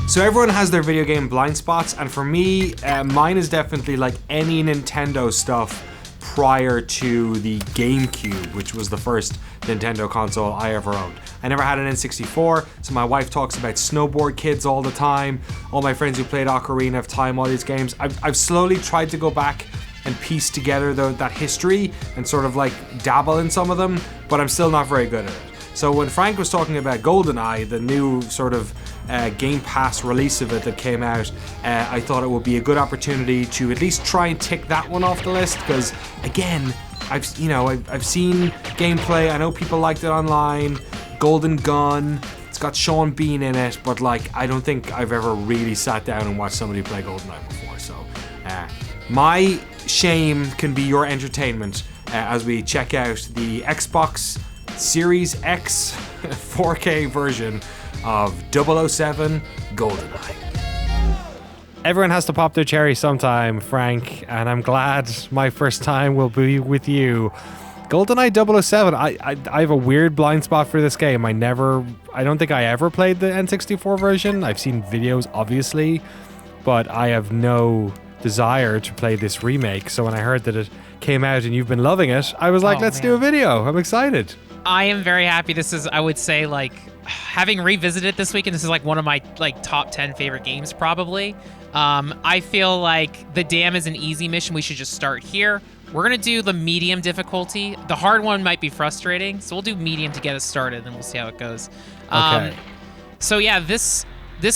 So everyone has their video game blind spots, and for me, mine is definitely like any Nintendo stuff prior to the GameCube, which was the first Nintendo console I ever owned. I never had an N64, so my wife talks about Snowboard Kids all the time. All my friends who played Ocarina of Time, all these games. I've slowly tried to go back and piece together that history and sort of like dabble in some of them, but I'm still not very good at it. So when Frank was talking about Goldeneye, the new sort of Game Pass release of it that came out, I thought it would be a good opportunity to at least try and tick that one off the list, because again, I've seen gameplay. I know people liked it online. Golden Gun. It's got Sean Bean in it, but like I don't think I've ever really sat down and watched somebody play Goldeneye before. So my shame can be your entertainment as we check out the Xbox Series X 4K version of 007 GoldenEye. Everyone has to pop their cherry sometime, Frank, and I'm glad my first time will be with you. GoldenEye 007, I have a weird blind spot for this game. I don't think I ever played the N64 version. I've seen videos, obviously, but I have no desire to play this remake. So when I heard that it came out and you've been loving it, I was like, let's do a video. I'm excited. I am very happy. This is, I would say, like, having revisited it this week, and this is like one of my like top 10 favorite games probably. I feel like the dam is an easy mission. We should just start here. We're gonna do the medium difficulty. The hard one might be frustrating, so we'll do medium to get us started, and we'll see how it goes. Okay. So yeah, this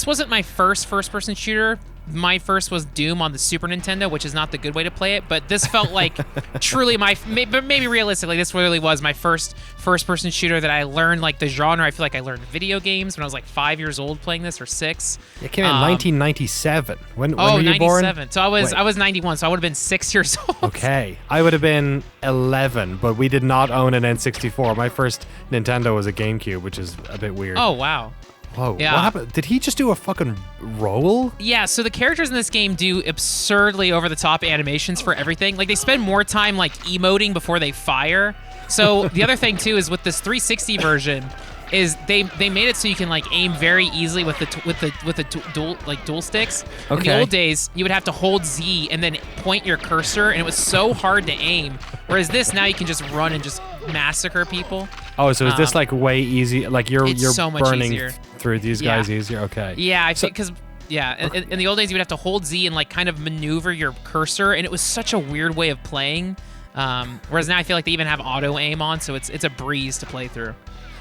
wasn't my first-person shooter. My first was Doom on the Super Nintendo, which is not the good way to play it, but this felt like truly maybe realistically, this really was my first-person shooter that I learned like the genre. I feel like I learned video games when I was like 5 years old playing this, or 6. It came out in 1997. When were you born? 97. So I was 91, so I would have been 6 years old. Okay. I would have been 11, but we did not own an N64. My first Nintendo was a GameCube, which is a bit weird. Oh, wow. Whoa, yeah. What happened? Did he just do a fucking roll? Yeah, so the characters in this game do absurdly over-the-top animations for everything. Like, they spend more time, like, emoting before they fire. So the other thing, too, is with this 360 version, is they made it so you can, like, aim very easily with the dual sticks. Okay. In the old days, you would have to hold Z and then point your cursor, and it was so hard to aim. Whereas this, now you can just run and just massacre people. Oh, so is this like way easy? Like you're so much burning easier. Through these guys easier? Okay. Yeah, I think because in the old days you would have to hold Z and like kind of maneuver your cursor, and it was such a weird way of playing. Whereas now I feel like they even have auto aim on, so it's a breeze to play through.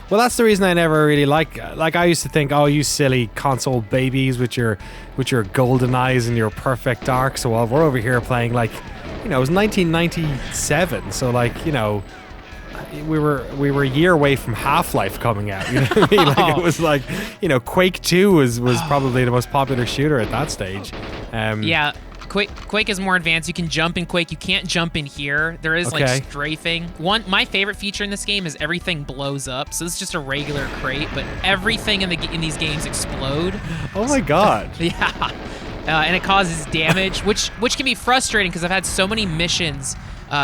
Well, that's the reason I never really like I used to think, oh, you silly console babies with your golden eyes and your perfect dark. So while we're over here playing like, it was 1997, so like, we were a year away from Half-Life coming out. You know what I mean? Like it was like, Quake 2 was probably the most popular shooter at that stage. Yeah. Quake is more advanced. You can jump in Quake. You can't jump in here. There is like strafing. My favorite feature in this game is everything blows up. So this is just a regular crate, but everything in these games explode. Oh my god. Yeah. And it causes damage, which can be frustrating because I've had so many missions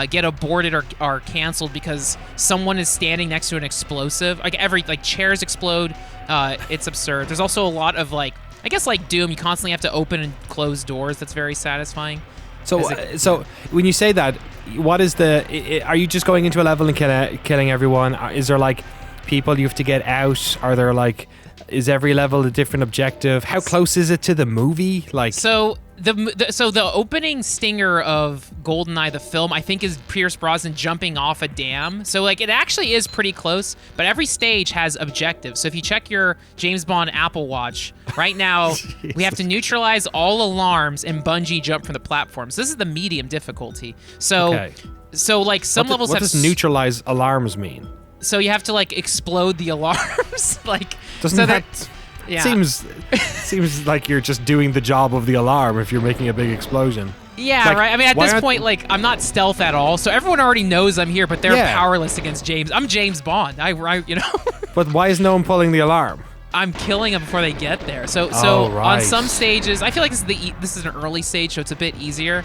get aborted or canceled because someone is standing next to an explosive. Like chairs explode. It's absurd. There's also a lot of like, I guess like Doom, you constantly have to open and close doors. That's very satisfying. So when you say that, what is are you just going into a level and killing everyone? Is there like people you have to get out? Are there like, is every level a different objective? How close is it to the movie? Like so the opening stinger of Goldeneye the film, I think, is Pierce Brosnan jumping off a dam. So like it actually is pretty close, but every stage has objectives. So if you check your James Bond Apple Watch right now, we have to neutralize all alarms and bungee jump from the platforms. This is the medium difficulty. So so like some levels have. What does neutralize alarms mean? So you have to like explode the alarms, like doesn't that yeah. Seems like you're just doing the job of the alarm if you're making a big explosion. Yeah, like, right. I mean, at this point, like, I'm not stealth at all, so everyone already knows I'm here, but they're powerless against James. I'm James Bond. But why is no one pulling the alarm? I'm killing them before they get there. So on some stages, I feel like this is an early stage, so it's a bit easier.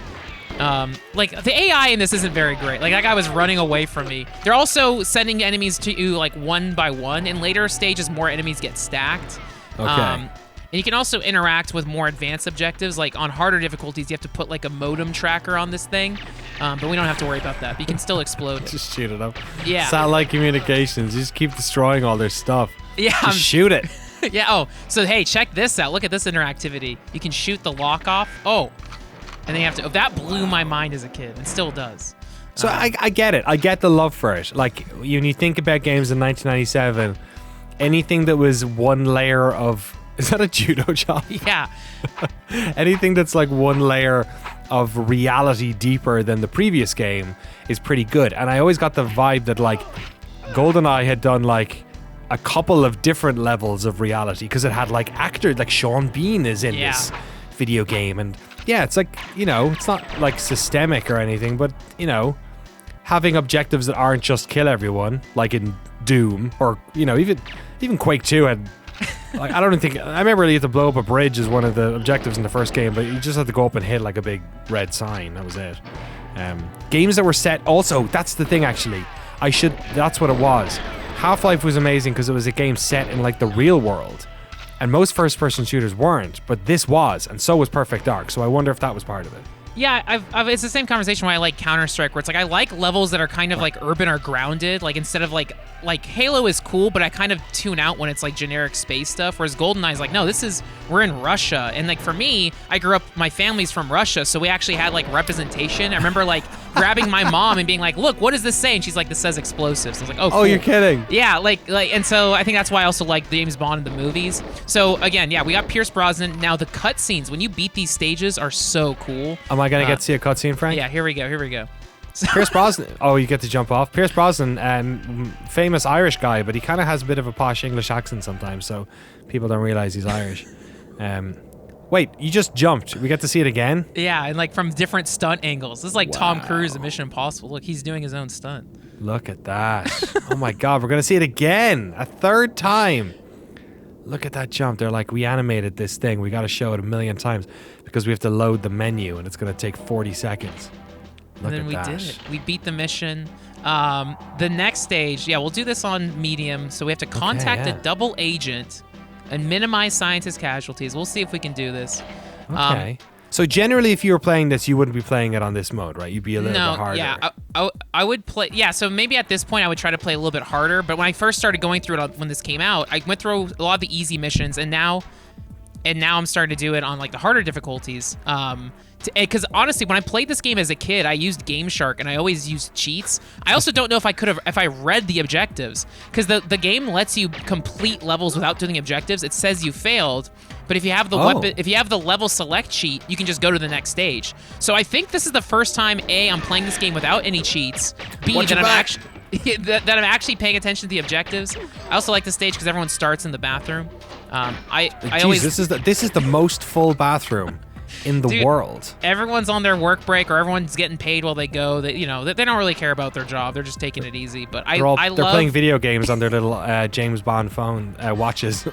Like the AI in this isn't very great. Like that guy was running away from me. They're also sending enemies to you like one by one. In later stages, more enemies get stacked. Okay. And you can also interact with more advanced objectives. Like on harder difficulties, you have to put like a modem tracker on this thing. But we don't have to worry about that. But you can still explode it. Just shoot it up. Yeah. Satellite communications. You just keep destroying all their stuff. Yeah. Just shoot it. Yeah. Oh, so hey, check this out. Look at this interactivity. You can shoot the lock off. Oh, and then you have to. Oh, that blew my mind as a kid, and still does. So I get it. I get the love for it. Like when you think about games in 1997, anything that was one layer of is that a judo chop? Yeah. Anything that's like one layer of reality deeper than the previous game is pretty good. And I always got the vibe that like Goldeneye had done like a couple of different levels of reality because it had like actors like Sean Bean is in this video game, and yeah, it's like, you know, it's not like systemic or anything, but you know, having objectives that aren't just kill everyone like in Doom, or you know, even Quake 2 had like, I remember you had to blow up a bridge as one of the objectives in the first game, but you just had to go up and hit like a big red sign. That was it. Games that were set also, that's the thing actually. That's what it was. Half-Life was amazing because it was a game set in like the real world. And most first-person shooters weren't, but this was, and so was Perfect Dark. So I wonder if that was part of it. Yeah, it's the same conversation why I like Counter-Strike, where it's like I like levels that are kind of like urban or grounded, like instead of like Halo is cool, but I kind of tune out when it's like generic space stuff, whereas GoldenEye is like, no, we're in Russia. And like for me, I grew up, my family's from Russia, so we actually had like representation. I remember like grabbing my mom and being like, look, what does this say? And she's like, this says explosives. I was like, oh, cool. Oh, you're kidding. Yeah, and so I think that's why I also like James Bond in the movies. So again, yeah, we got Pierce Brosnan. Now the cutscenes, when you beat these stages, are so cool. Am I gonna get to see a cutscene, Frank? Yeah, here we go. So Pierce Brosnan. Oh, you get to jump off. Pierce Brosnan, famous Irish guy, but he kind of has a bit of a posh English accent sometimes, so people don't realize he's Irish. Wait, you just jumped. We get to see it again? Yeah, and like from different stunt angles. This is like Tom Cruise in Mission Impossible. Look, he's doing his own stunt. Look at that. Oh my God, we're gonna see it again, a third time. Look at that jump. They're like, we animated this thing. We got to show it a million times because we have to load the menu, and it's gonna take 40 seconds. Look and then at we that. did it. We beat the mission. The next stage, we'll do this on medium. So we have to contact a double agent and minimize scientist casualties. We'll see if we can do this. Okay. So generally, if you were playing this, you wouldn't be playing it on this mode, right? You'd be a little bit harder. Yeah, I would play. Yeah, so maybe at this point I would try to play a little bit harder. But when I first started going through it when this came out, I went through a lot of the easy missions, and now I'm starting to do it on like the harder difficulties. Because honestly, when I played this game as a kid, I used Game Shark and I always used cheats. I also don't know if I read the objectives, because the game lets you complete levels without doing objectives. It says you failed, but if you have the weapon, if you have the level select cheat, you can just go to the next stage. So I think this is the first time I'm playing this game without any cheats. B, that I'm actually paying attention to the objectives. I also like this stage because everyone starts in the bathroom. This is the most full bathroom in the world. Everyone's on their work break, or everyone's getting paid while they go. They don't really care about their job. They're just taking it easy. But they're playing video games on their little James Bond phone watches.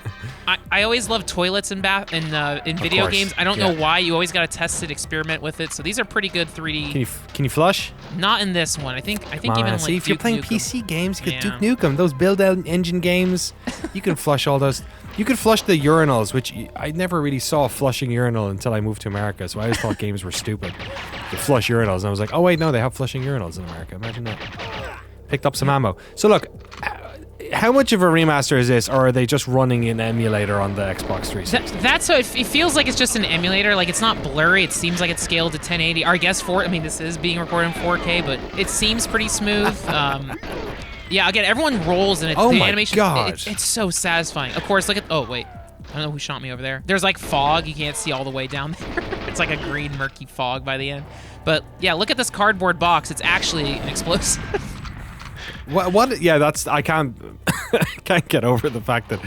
I always love toilets in video games. I don't know why. You always got to test it, experiment with it. So these are pretty good 3D. Can you flush? Not in this one. I think even like see, if you're playing PC games, you could Duke Nukem. Those build-out engine games, you can flush all those. You could flush the urinals, which I never really saw a flushing urinal until I moved to America, so I always thought games were stupid. You flush urinals, and I was like, oh wait, no, they have flushing urinals in America. Imagine that. Picked up some ammo. So look, how much of a remaster is this, or are they just running an emulator on the Xbox 360? That's so. It feels like it's just an emulator. Like it's not blurry. It seems like it's scaled to 1080. Or I guess this is being recorded in 4K, but it seems pretty smooth. Yeah, again, everyone rolls and the animation. God. It's so satisfying. Of course, look at. Oh wait, I don't know who shot me over there. There's like fog. You can't see all the way down there. It's like a green murky fog by the end. But yeah, look at this cardboard box. It's actually an explosive. What? Yeah, I can't get over the fact that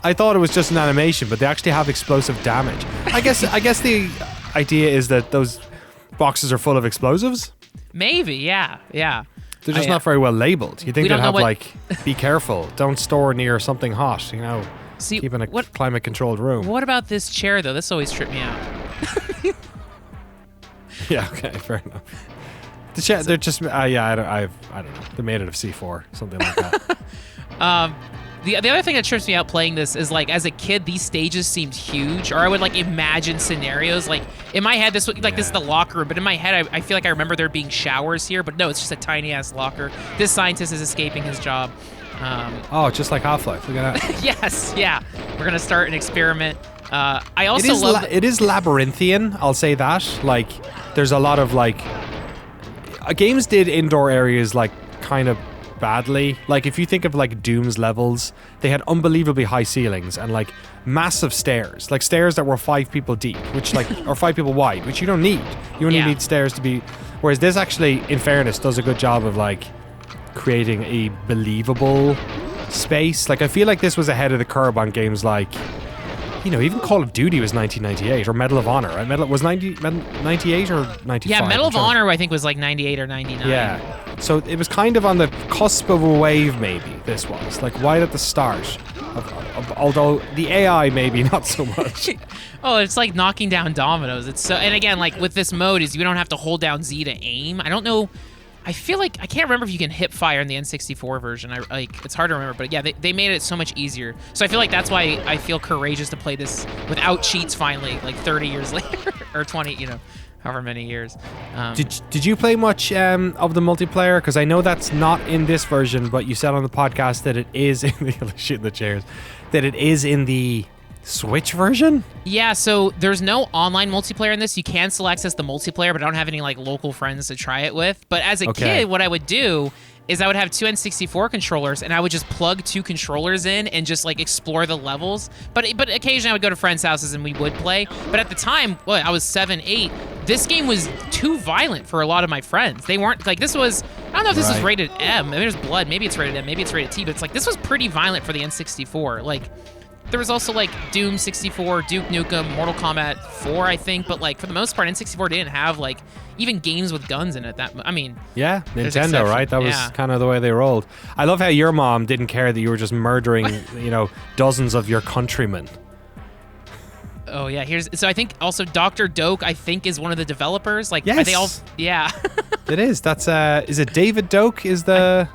I thought it was just an animation, but they actually have explosive damage. I guess the idea is that those boxes are full of explosives. Maybe, yeah. They're just not very well labeled. You think they'd have like, be careful, don't store near something hot, keep in a climate-controlled room. What about this chair, though? This always tripped me out. Yeah, okay, fair enough. The chair, they're just, I don't know. They're made out of C4, something like that. The other thing that trips me out playing this is like as a kid, these stages seemed huge, or I would like imagine scenarios like in my head. This is the locker room, but in my head, I feel like I remember there being showers here, but no, it's just a tiny ass locker. This scientist is escaping his job. Just like Half-Life. Look at that. Yes, yeah. We're gonna start an experiment. I also love. It is labyrinthian. I'll say that. Like, there's a lot of like. Games did indoor areas like kind of badly. Like if you think of like Doom's levels, they had unbelievably high ceilings and like massive stairs, like stairs that were 5 people deep, which like or 5 people wide, which you don't need. You only need stairs to be. Whereas this actually, in fairness, does a good job of like creating a believable space. Like I feel like this was ahead of the curve on games like, you know, even Call of Duty was 1998, or Medal of Honor. Right? Was 98 or 95? Yeah, Medal of Honor I think was like 98 or 99. Yeah. So it was kind of on the cusp of a wave, maybe, this was. Like, right at the start. Although the AI, maybe not so much. Oh, it's like knocking down dominoes. It's so, and again, like with this mode, is you don't have to hold down Z to aim. I don't know. I feel like, I can't remember if you can hip fire in the N64 version. It's hard to remember, but yeah, they made it so much easier. So I feel like that's why I feel courageous to play this without cheats finally, like 30 years later, or 20, you know, however many years. Did you play much of the multiplayer? Because I know that's not in this version, but you said on the podcast that it is in the shit in the chairs, that it is in the Switch version? Yeah, so there's no online multiplayer in this. You can still access the multiplayer, but I don't have any like local friends to try it with. But as a kid, what I would do is I would have 2 N64 controllers, and I would just plug 2 controllers in and just like explore the levels. But occasionally I would go to friends' houses and we would play. But at the time, I was 7, 8. This game was too violent for a lot of my friends. They weren't like, this was, I don't know if this was rated M. Maybe there's blood. Maybe it's rated M. Maybe it's rated T. But it's like, this was pretty violent for the N64. Like, there was also like Doom 64, Duke Nukem, Mortal Kombat 4, I think, but like for the most part, N64 didn't have like even games with guns in it. Yeah, Nintendo, right? That was kind of the way they rolled. I love how your mom didn't care that you were just murdering, you know, dozens of your countrymen. Oh yeah, so I think also Dr. Doak, I think, is one of the developers. Like, yes. Are they all? Yeah. It is. That's is it David Doak is the?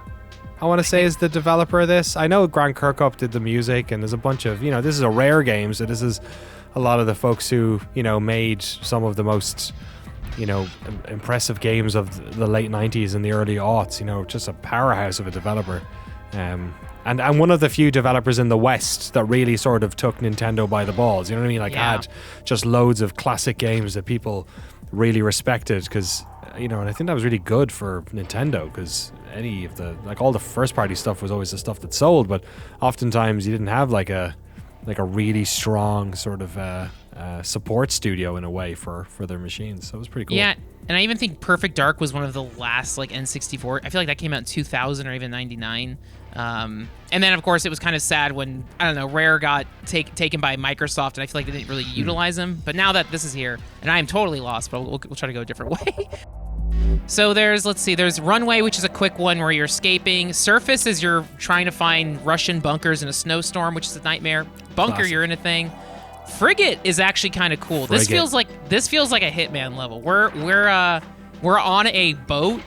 I want to say is the developer of this. I know Grant Kirkhope did the music, and there's a bunch of, you know, this is a Rare game, so this is a lot of the folks who, you know, made some of the most, you know, impressive games of the late 90s and the early aughts, you know, just a powerhouse of a developer. And one of the few developers in the West that really sort of took Nintendo by the balls, you know what I mean? Like, had just loads of classic games that people really respected, because, you know, and I think that was really good for Nintendo, because any of the, like, all the first party stuff was always the stuff that sold, but oftentimes you didn't have like a really strong sort of support studio in a way for their machines. So it was pretty cool. Yeah, and I even think Perfect Dark was one of the last like N64. I feel like that came out in 2000 or even 99. And then of course it was kind of sad when, I don't know, Rare got taken by Microsoft, and I feel like they didn't really utilize them. But now that this is here, and I am totally lost, but we'll try to go a different way. So there's Runway, which is a quick one where you're escaping. Surface is you're trying to find Russian bunkers in a snowstorm, which is a nightmare. Bunker, you're in a thing. Frigate is actually kind of cool. This feels like a Hitman level. We're on a boat,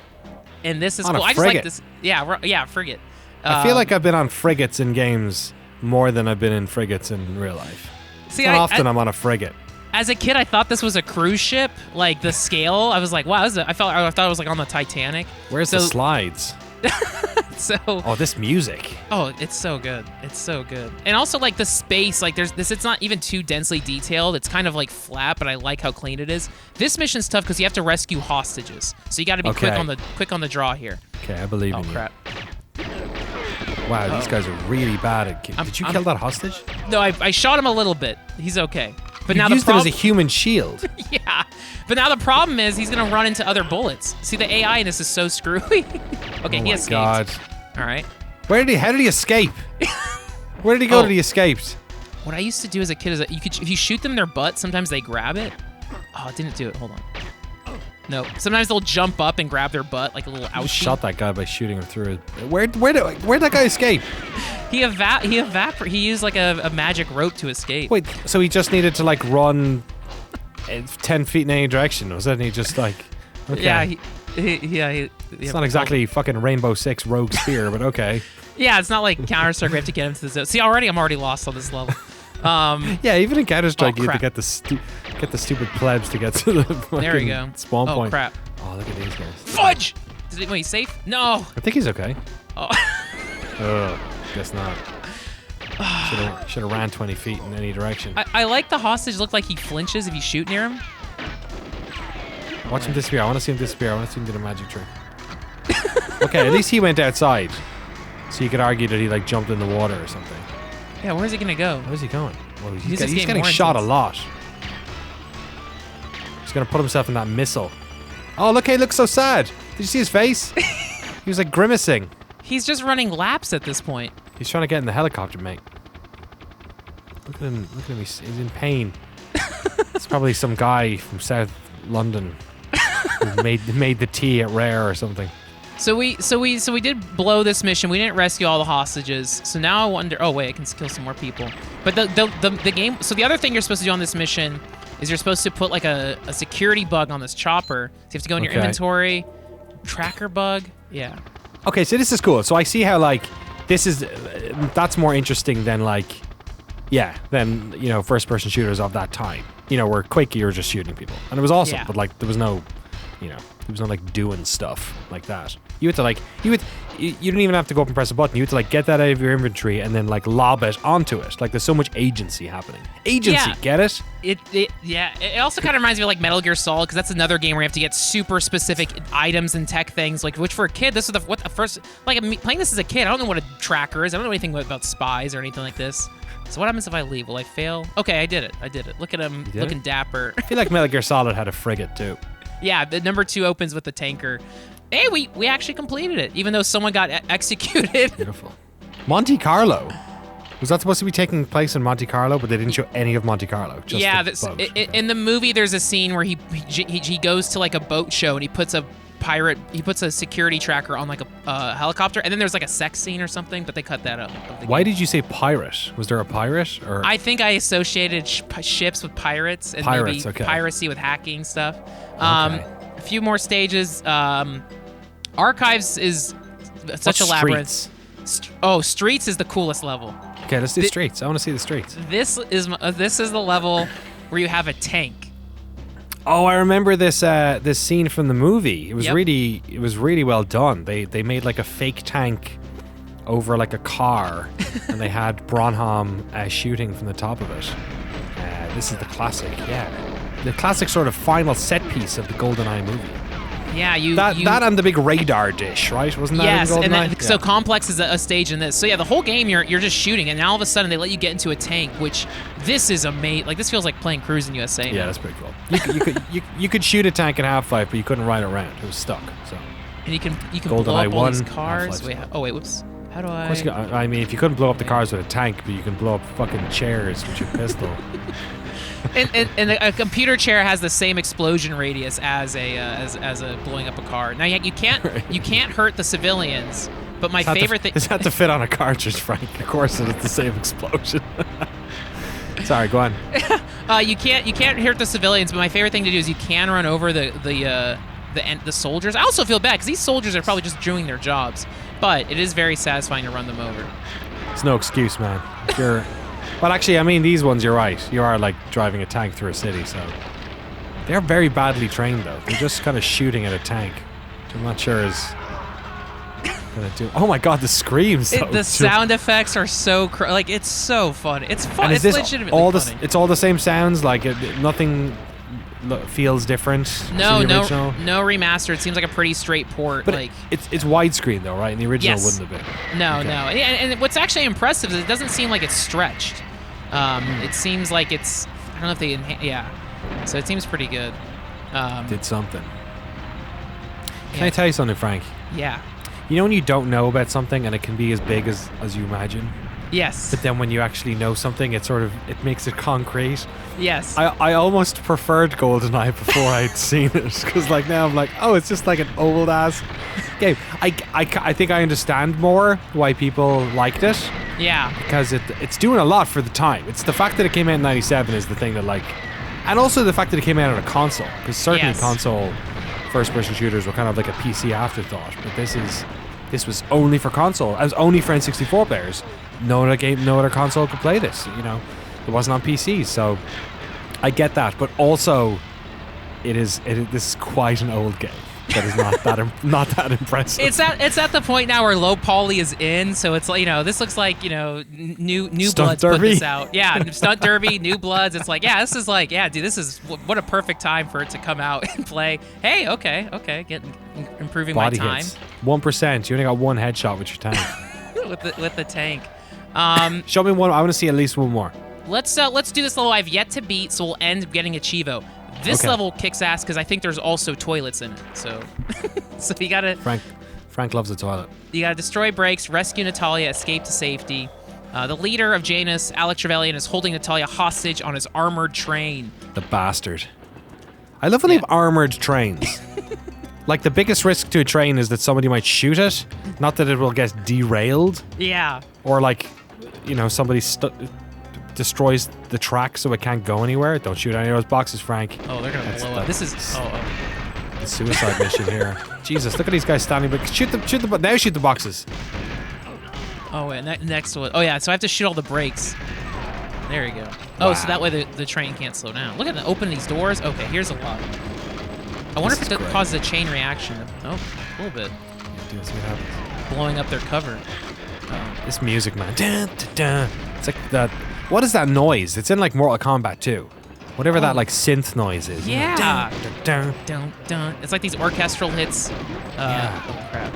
and this is cool. I just like this. Yeah, frigate. I feel like I've been on frigates in games more than I've been in frigates in real life. See, often I'm on a frigate. As a kid, I thought this was a cruise ship. Like the scale, I was like, wow, I thought it was like on the Titanic. Where's the slides? This music. Oh, it's so good. It's so good. And also like the space, like there's this, it's not even too densely detailed. It's kind of like flat, but I like how clean it is. This mission's tough because you have to rescue hostages. So you got to be quick on the draw here. Okay, I believe in you. Oh crap. Wow, these guys are really bad at Did you kill that hostage? No, I shot him a little bit. He's okay. But you now used it as a human shield. Yeah. But now the problem is he's going to run into other bullets. See, the AI in this is so screwy. Okay, he escaped. God. All right. How did he escape? Where did he go that he escaped? What I used to do as a kid is if you shoot them in their butt, sometimes they grab it. Oh, it didn't do it. Hold on. No. Sometimes they'll jump up and grab their butt like a little ouchie. Shot that guy by shooting him through it. Where'd that guy escape? He used like a magic rope to escape. Wait, so he just needed to like run 10 feet in any direction, was it? And he just like, okay. Yeah, It's not exactly fucking Rainbow Six Rogue Spear, but okay. Yeah, it's not like Counter-Strike. We have to get him to the zone. See, I'm already lost on this level. Yeah, even in Counter-Strike, you have crap. to get the stupid plebs to get to the There we go. spawn point. Oh, crap. Oh, look at these guys. Fudge! Wait, he's safe? No. I think he's okay. Oh. Ugh, guess not. Should have ran 20 feet in any direction. I like the hostage look like he flinches if you shoot near him. Watch him disappear. I want to see him disappear. I want to see him do the magic trick. Okay, at least he went outside. So you could argue that he like jumped in the water or something. Yeah, where's he gonna go? Where's he going? Well, he's just getting more shot a intense. lot. He's gonna put himself in that missile. Oh, look! He looks so sad. Did you see his face? He was like grimacing. He's just running laps at this point. He's trying to get in the helicopter, mate. Look at him. Look at him. He's in pain. It's probably some guy from South London who made the tea at Rare or something. So we did blow this mission. We didn't rescue all the hostages. So now I wonder. Oh wait, I can kill some more people. But the game. So the other thing you're supposed to do on this mission is you're supposed to put like a security bug on this chopper. So you have to go in your inventory, tracker bug. Yeah. Okay, so this is cool. So I see how like this is that's more interesting than like than first person shooters of that time. Where Quake you were just shooting people and it was awesome, Yeah. but like there was no there was no like doing stuff like that. You had to like you didn't even have to go up and press a button. You had to like get that out of your inventory and then like lob it onto it. Like there's so much agency happening. Agency, Yeah. get it? It also kind of reminds me of like Metal Gear Solid because that's another game where you have to get super specific items and tech things. Like which for a kid, this is the first like playing this as a kid. I don't know what a tracker is. I don't know anything about spies or anything like this. So what happens if I leave? Will I fail? Okay, I did it. Look at him looking dapper. I feel like Metal Gear Solid had a frigate too. Yeah, the number 2 opens with the tanker. Hey, we actually completed it, even though someone got executed. Beautiful. Monte Carlo. Was that supposed to be taking place in Monte Carlo, but they didn't show any of Monte Carlo? Just Yeah, the boat. Okay. in the movie, there's a scene where he goes to like a boat show and he puts a security tracker on like a helicopter, and then there's like a sex scene or something, but they cut that out. Of the Why game. did you say pirate? Was there a pirate? Or I think I associated ships with pirates and Pirates, maybe okay. piracy with hacking stuff. Okay. A few more stages. Archives is such a labyrinth. Streets? Streets is the coolest level. Okay, let's do streets. I want to see the streets. This is the level where you have a tank. Oh, I remember this this scene from the movie. It was Yep. really well done. They made like a fake tank over like a car, and they had Bronham shooting from the top of it. This is the classic, the classic sort of final set piece of the Goldeneye movie. Yeah, That and the big radar dish, right? Wasn't that Yes, in and Goldeneye? then, so Complex is a stage in this. So yeah, the whole game you're just shooting, and now all of a sudden they let you get into a tank, which this is amazing. Like this feels like playing Cruising USA. Yeah, that's pretty cool. You could shoot a tank in Half-Life, but you couldn't ride it around. It was stuck. So And you can GoldenEye blow up all these 1, cars. Half-Life. Wait, whoops. How do I? of course I mean, if you couldn't blow up the cars with a tank, but you can blow up fucking chairs with your pistol. And a computer chair has the same explosion radius as a blowing up a car. Now you can't hurt the civilians. But my favorite thing is that to fit on a cartridge, Frank. Of course, it's the same explosion. Sorry, go on. you can't hurt the civilians. But my favorite thing to do is you can run over the soldiers. I also feel bad because these soldiers are probably just doing their jobs. But it is very satisfying to run them over. It's no excuse, man. If you're Well, actually, I mean, these ones, you're right. You are like driving a tank through a city, so they're very badly trained, though. They're just kind of shooting at a tank, which I'm not sure is gonna do. Oh my god, the screams! The sound effects are so like it's so fun. It's fun. And it's legitimately all funny. it's all the same sounds. Like nothing feels different. No, to the original. no remaster. It seems like a pretty straight port. But like it's widescreen though, right? And the original Yes. wouldn't have been. No, Okay. no. And what's actually impressive is it doesn't seem like it's stretched. It seems like it's. I don't know if they. Yeah. So it seems pretty good. Did something. Can Yeah. I tell you something, Frank? Yeah. You know when you don't know about something and it can be as big as you imagine? Yes. But then when you actually know something, it makes it concrete. Yes. I almost preferred Goldeneye before I'd seen it, because like now I'm like, oh, it's just like an old ass game. I think I understand more why people liked it, yeah. because it's doing a lot for the time. It's the fact that it came out in '97 is the thing that like, and also the fact that it came out on a console, because certainly Yes. console first-person shooters were kind of like a PC afterthought, but this is this was only for console. It was only for N64 players. No other console could play this. You know, it wasn't on PC. So I get that, but also this is quite an old game. That is not that impressive. It's at the point now where low poly is in, so it's like, you know, this looks like, you know, new Bloods put this out. Yeah, Stunt Derby, New Bloods. It's like, yeah, this is like, yeah, dude, this is what a perfect time for it to come out and play. Hey, okay, improving Body my time. hits. 1%. You only got one headshot with your tank. with the tank. Show me one. I want to see at least one more. Let's do this level I've yet to beat, so we'll end getting a Chivo. This level kicks ass because I think there's also toilets in it. So, so you gotta. Frank loves the toilet. You gotta destroy brakes, rescue Natalia, escape to safety. The leader of Janus, Alex Trevelyan, is holding Natalia hostage on his armored train. The bastard. I love when they have armored trains. Like, the biggest risk to a train is that somebody might shoot it, not that it will get derailed. Yeah. Or like, you know, somebody destroys the track so it can't go anywhere. Don't shoot any of those boxes, Frank. Oh, they're gonna blow up. This is the suicide mission here. Jesus, look at these guys standing. But shoot the boxes. Oh, and next one. Oh yeah, so I have to shoot all the brakes. There you go. Oh, so that way the train can't slow down. Look at them open these doors. Okay, here's a lot. I wonder if it causes a chain reaction. Oh, a little bit. Yeah, dude, see what happens. Blowing up their cover. This music, man. Dun, dun, dun. It's like that. What is that noise? It's in like Mortal Kombat 2. Whatever that like synth noise is. Yeah. You know? Dun, dun, Dun, dun. It's like these orchestral hits. Yeah. Oh crap.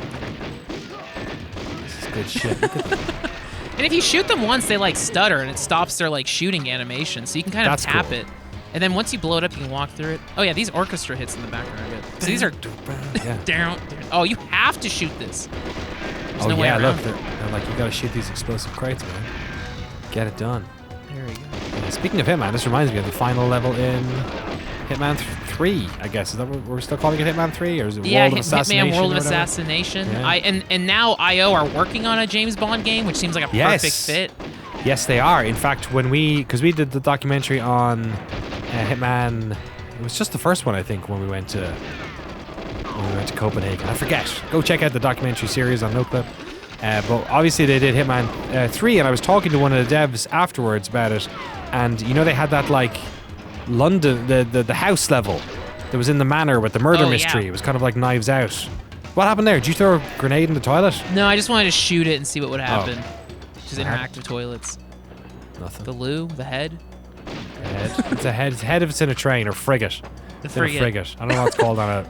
This is good shit. Look at that. And if you shoot them once, they like stutter and it stops their like shooting animation. So you can kind of tap it. And then once you blow it up, you can walk through it. Oh yeah, these orchestra hits in the background are good. So these are down. Oh, you have to shoot this. There's no way around look, they're like, you gotta shoot these explosive crates, man. Get it done. There we go. Speaking of Hitman, this reminds me of the final level in Hitman 3, I guess. Is that what we're still calling it, Hitman 3? Or is it World of Assassination? Hitman World of Assassination. Yeah. And now IO are working on a James Bond game, which seems like a perfect fit. Yes, they are. In fact, because we did the documentary on Hitman, it was just the first one, I think, when we went to Copenhagen. I forget. Go check out the documentary series on Noclip. But obviously they did Hitman 3, and I was talking to one of the devs afterwards about it, and you know they had that like London, the house level that was in the manor with the murder mystery. Yeah. It was kind of like Knives Out. What happened there? Did you throw a grenade in the toilet? No, I just wanted to shoot it and see what would happen. Just interactive toilets. Nothing. The loo, the head. The head. It's a head. It's head if it's in a train or frigate. The frigate. I don't know what it's called on a.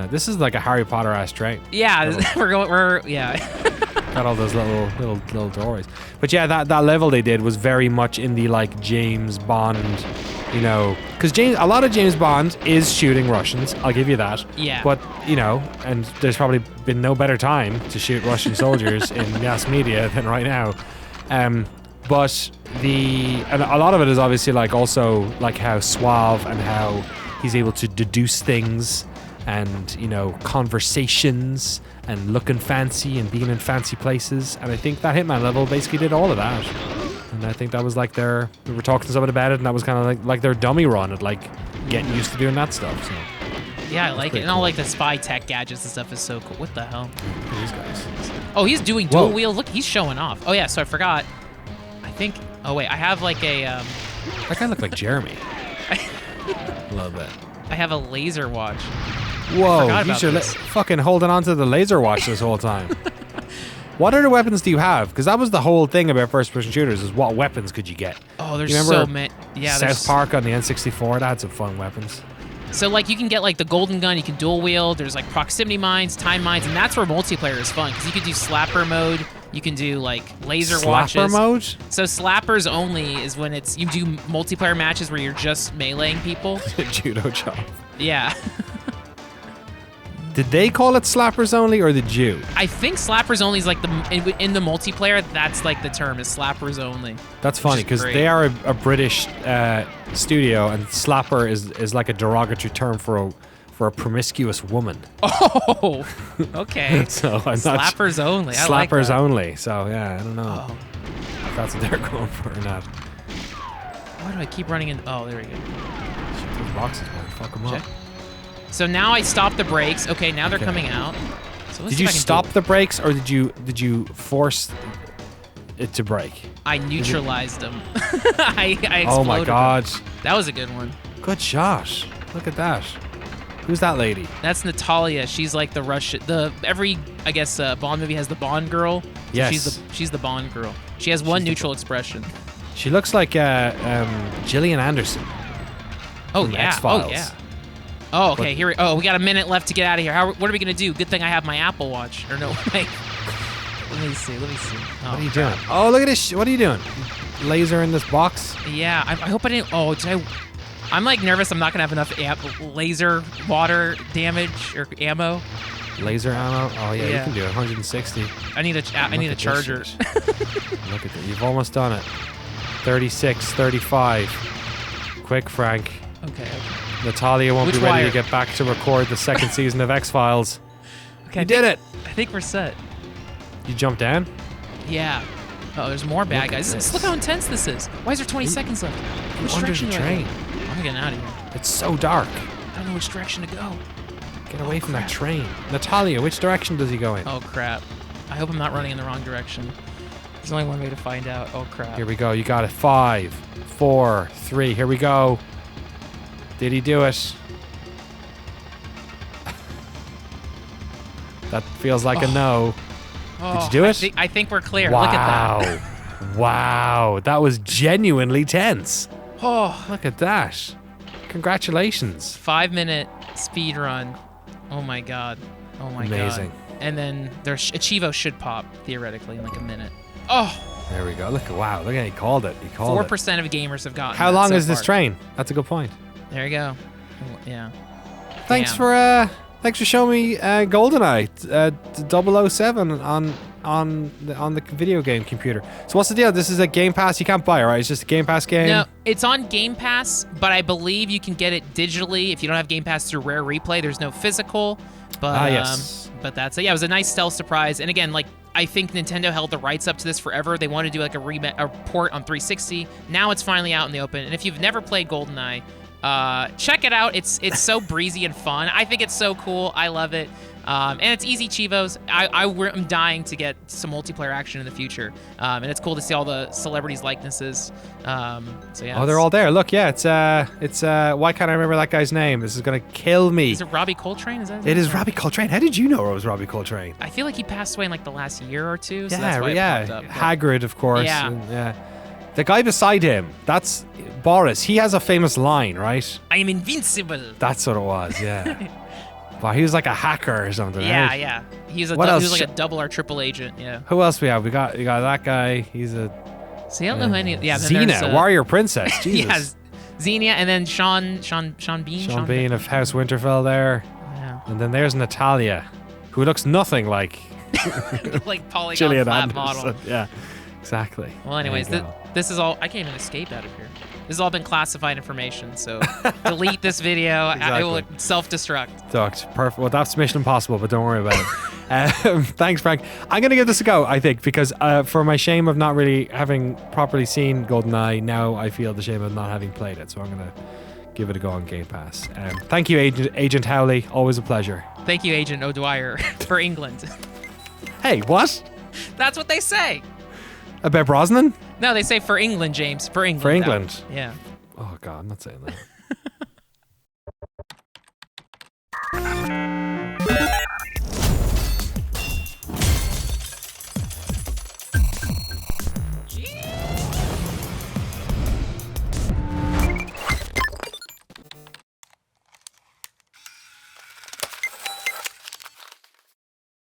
This is like a Harry Potter ass train. Yeah, we're Got all those little doorways. But yeah, that level they did was very much in the like James Bond, you know, because a lot of James Bond is shooting Russians. I'll give you that. Yeah. But you know, and there's probably been no better time to shoot Russian soldiers in mass media than right now. But and a lot of it is obviously like also like how suave and how he's able to deduce things. And, you know, conversations and looking fancy and being in fancy places. And I think that Hitman level basically did all of that. And I think that was like we were talking to someone about it, and that was kind of like their dummy run at like getting used to doing that stuff. So yeah, I like it. And all like the spy tech gadgets and stuff is so cool. What the hell? Look at these guys. Oh, he's doing dual wheel. Look, he's showing off. Oh yeah, so I forgot. I think, oh wait, I have like a... That guy looked like Jeremy. A little bit. I have a laser watch. Whoa, you're fucking holding on to the laser watch this whole time. What other weapons do you have? Because that was the whole thing about first-person shooters, is what weapons could you get? Oh, there's so many. Yeah, South Park on the N64, that had some fun weapons. So, like, you can get, like, the golden gun, you can dual wield, there's, like, proximity mines, time mines, and that's where multiplayer is fun, because you could do slapper mode, you can do, like, laser watches. Slapper mode? So slappers only is when you do multiplayer matches where you're just meleeing people. Judo chop. Yeah. Did they call it slappers only, or the Jew? I think slappers only is like in the multiplayer. That's like the term is slappers only. That's funny because they are a British studio, and slapper is like a derogatory term for a promiscuous woman. Oh, okay. So I'm slappers only. I slappers like that. only. So yeah, I don't know if that's what they're going for or not. Why do I keep running in? Oh, there we go. Shoot those boxes, man. Fuck them up. So now I stop the brakes. Okay, now they're coming out. So let's Did see you if I can do stop it. the brakes, or did you force it to brake? I neutralized him. I exploded Oh my God. him. That was a good one. Good shot. Look at that. Who's that lady? That's Natalia. She's like the Russian. Every I guess Bond movie has the Bond girl. So Yes. She's the Bond girl. She has one neutral expression. She looks like Gillian Anderson. Oh from yeah. X-Files. Oh yeah. Oh okay. Here we. Oh, we got a minute left to get out of here. What are we gonna do? Good thing I have my Apple Watch. Or no. Wait. Let me see. Oh, What are you doing? Oh, look at this. What are you doing? Laser in this box? Yeah. I hope I didn't. Oh, did I? I'm like nervous. I'm not gonna have enough laser water damage or ammo. Laser ammo? Oh yeah, you Yeah. can do it. 160. I need a charger. Look at that. You've almost done it. 36, 35. Quick, Frank. Okay. Natalia won't Which be ready wire? to get back to record the second season of X-Files. Okay. You did it. I think we're set. You jumped down? Yeah. Oh, there's more bad Look at guys. this. Look how intense this is. Why is there 20 seconds left? Which Under direction the do I go? train. I'm getting out of here. It's so dark. I don't know which direction to go. Get away from that crap. train. Natalia, which direction does he go in? Oh crap. I hope I'm not running in the wrong direction. There's only one way to find out. Oh crap. Here we go. You got it. 5, 4, 3. Here we go. Did he do it? That feels like a no. Oh, Did you do it? I think we're clear. Wow. Look at that. Wow. That was genuinely tense. Oh, Look at that. Congratulations. 5-minute speed run. Oh my god. Oh my Amazing. god. And then their Achivo should pop theoretically in like a minute. Oh, There we go. Look, wow. Look at he called it. He called it. 4% of gamers have gotten How that long so is this far. train? That's a good point. There you go. Yeah. Thanks Damn. for showing me Goldeneye 007 on the video game computer. So what's the deal? This is a Game Pass. You can't buy it, right? It's just a Game Pass game. No, it's on Game Pass, but I believe you can get it digitally if you don't have Game Pass through Rare Replay. There's no physical, but yes. but that's it. Yeah, it was a nice stealth surprise. And again, like I think Nintendo held the rights up to this forever. They wanted to do like a port on 360. Now it's finally out in the open. And if you've never played GoldenEye, check it out. It's so breezy and fun. I think it's so cool. I love it. And it's easy Chivos. I'm dying to get some multiplayer action in the future. And it's cool to see all the celebrities' likenesses. So yeah. Oh, they're all there. Look, yeah, it's why can't I remember that guy's name? This is gonna kill me. Is it Robbie Coltrane? Is that his It name? is Robbie Coltrane. How did you know it was Robbie Coltrane? I feel like he passed away in like the last year or two. So Yeah, that's why it yeah. popped up. Hagrid, of course. Yeah. and, yeah. The guy beside him, that's Boris. He has a famous line, right? I am invincible. That's what it was, yeah. Wow, he was like a hacker or something, Yeah, right? yeah. He's a What he else? was like a double or triple agent. Yeah. Who else we have? We got that guy. He's a So I don't know who any. Yeah. Then Xena, there's, warrior princess. Jesus. Yes. Xenia, and then Sean Bean. Sean Bean of House Winterfell there. Yeah. And then there's Natalia, who looks nothing like Like polygon Gillian flat Anderson. model. Yeah, exactly. Well, anyways, There you go. this is all. I can't even escape out of here. This has all been classified information, so delete this video. I will Exactly. self-destruct. Ducked. Perfect. Well, that's Mission Impossible, but don't worry about it. Thanks, Frank. I'm going to give this a go, I think, because for my shame of not really having properly seen GoldenEye, now I feel the shame of not having played it. So I'm going to give it a go on Game Pass. Thank you, Agent Howley. Always a pleasure. Thank you, Agent O'Dwyer, for England. Hey, what? That's what they say. About Brosnan? No, they say for England, James. For England. For England. Yeah. Oh, God, I'm not saying that.